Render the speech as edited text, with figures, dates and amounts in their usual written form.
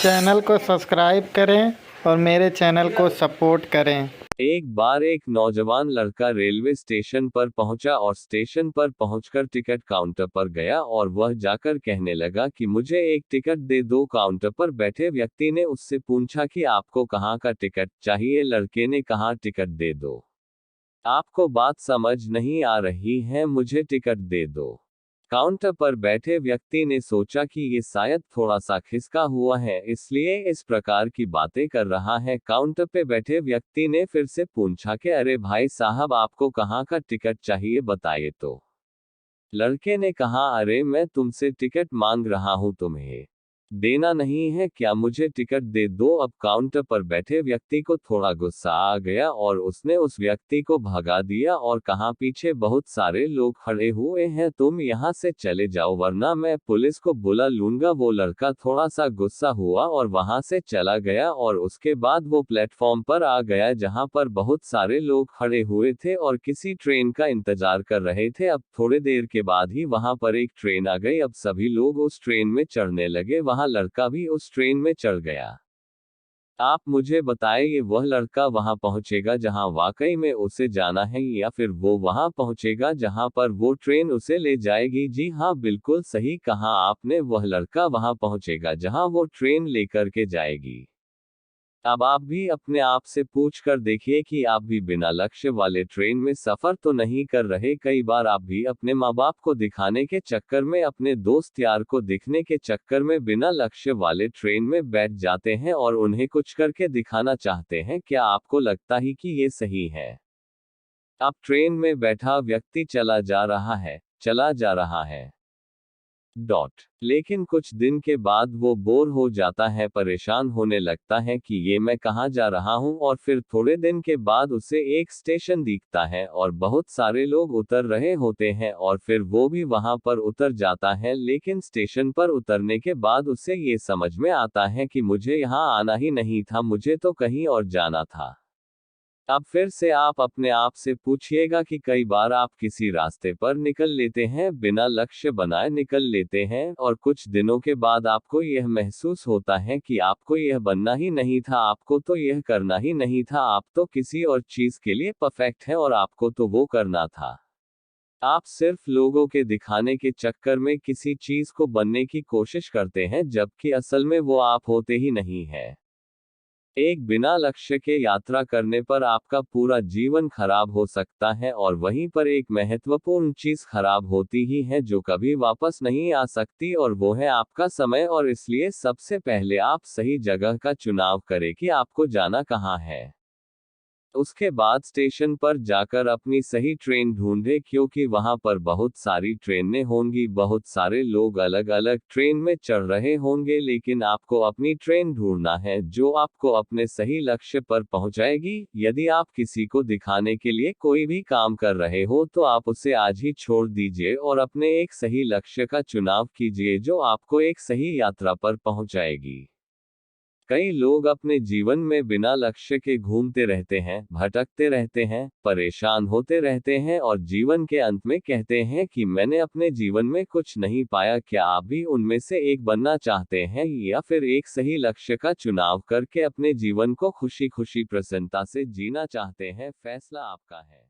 Channel को subscribe करें और मेरे चैनल को सपोर्ट करें। एक बार एक नौजवान लड़का रेलवे स्टेशन पर पहुंचा और स्टेशन पर पहुंचकर टिकट काउंटर पर गया और वह जाकर कहने लगा कि मुझे एक टिकट दे दो। काउंटर पर बैठे व्यक्ति ने उससे पूछा कि आपको कहाँ का टिकट चाहिए। लड़के ने कहा टिकट दे दो। आपको बात समझ नहीं आ रही है, मुझे टिकट दे दो। काउंटर पर बैठे व्यक्ति ने सोचा कि ये शायद थोड़ा सा खिसका हुआ है, इसलिए इस प्रकार की बातें कर रहा है। काउंटर पे बैठे व्यक्ति ने फिर से पूछा कि अरे भाई साहब, आपको कहाँ का टिकट चाहिए, बताइए तो। लड़के ने कहा, अरे मैं तुमसे टिकट मांग रहा हूँ, तुम्हें देना नहीं है क्या? मुझे टिकट दे दो। अब काउंटर पर बैठे व्यक्ति को थोड़ा गुस्सा आ गया और उसने उस व्यक्ति को भगा दिया और कहा, पीछे बहुत सारे लोग खड़े हुए हैं, तुम यहाँ से चले जाओ वरना मैं पुलिस को बुला लूंगा। वो लड़का थोड़ा सा गुस्सा हुआ और वहां से चला गया और उसके बाद वो प्लेटफॉर्म पर आ गया जहां पर बहुत सारे लोग खड़े हुए थे और किसी ट्रेन का इंतजार कर रहे थे। अब थोड़ी देर के बाद ही वहां पर एक ट्रेन आ गई। अब सभी लोग उस ट्रेन में चढ़ने लगे, वहां लड़का भी उस ट्रेन में चढ़ गया। आप मुझे बताइए, वह लड़का वहां पहुंचेगा जहां वाकई में उसे जाना है या फिर वो वहां पहुंचेगा जहां पर वो ट्रेन उसे ले जाएगी? जी हाँ, बिल्कुल सही कहा आपने, वह लड़का वहां पहुंचेगा जहां वो ट्रेन लेकर के जाएगी। अब आप भी अपने आप से पूछ कर देखिए कि आप भी बिना लक्ष्य वाले ट्रेन में सफर तो नहीं कर रहे। कई बार आप भी अपने माँ बाप को दिखाने के चक्कर में, अपने दोस्त यार को दिखने के चक्कर में बिना लक्ष्य वाले ट्रेन में बैठ जाते हैं और उन्हें कुछ करके दिखाना चाहते हैं। क्या आपको लगता है कि ये सही है? अब ट्रेन में बैठा व्यक्ति चला जा रहा है, चला जा रहा है लेकिन कुछ दिन के बाद वो बोर हो जाता है, परेशान होने लगता है कि ये मैं कहाँ जा रहा हूँ। और फिर थोड़े दिन के बाद उसे एक स्टेशन दिखता है और बहुत सारे लोग उतर रहे होते हैं और फिर वो भी वहां पर उतर जाता है। लेकिन स्टेशन पर उतरने के बाद उसे ये समझ में आता है कि मुझे यहाँ आना ही नहीं था, मुझे तो कहीं और जाना था। अब फिर से आप अपने आप से पूछिएगा कि कई बार आप किसी रास्ते पर निकल लेते हैं, बिना लक्ष्य बनाए निकल लेते हैं और कुछ दिनों के बाद आपको यह महसूस होता है कि आपको यह बनना ही नहीं था, आपको तो यह करना ही नहीं था, आप तो किसी और चीज के लिए परफेक्ट हैं और आपको तो वो करना था। आप सिर्फ लोगों के दिखाने के चक्कर में किसी चीज को बनने की कोशिश करते हैं, जबकि असल में वो आप होते ही नहीं है। एक बिना लक्ष्य के यात्रा करने पर आपका पूरा जीवन खराब हो सकता है और वहीं पर एक महत्वपूर्ण चीज खराब होती ही है जो कभी वापस नहीं आ सकती, और वो है आपका समय। और इसलिए सबसे पहले आप सही जगह का चुनाव करें कि आपको जाना कहाँ है। उसके बाद स्टेशन पर जाकर अपनी सही ट्रेन ढूंढे, क्योंकि वहां पर बहुत सारी ट्रेनें होंगी, बहुत सारे लोग अलग अलग ट्रेन में चढ़ रहे होंगे, लेकिन आपको अपनी ट्रेन ढूंढना है जो आपको अपने सही लक्ष्य पर पहुंचाएगी। यदि आप किसी को दिखाने के लिए कोई भी काम कर रहे हो तो आप उसे आज ही छोड़ दीजिए और अपने एक सही लक्ष्य का चुनाव कीजिए जो आपको एक सही यात्रा पर पहुंचाएगी। कई लोग अपने जीवन में बिना लक्ष्य के घूमते रहते हैं, भटकते रहते हैं, परेशान होते रहते हैं और जीवन के अंत में कहते हैं कि मैंने अपने जीवन में कुछ नहीं पाया। क्या आप भी उनमें से एक बनना चाहते हैं या फिर एक सही लक्ष्य का चुनाव करके अपने जीवन को खुशी खुशी प्रसन्नता से जीना चाहते हैं? फैसला आपका है।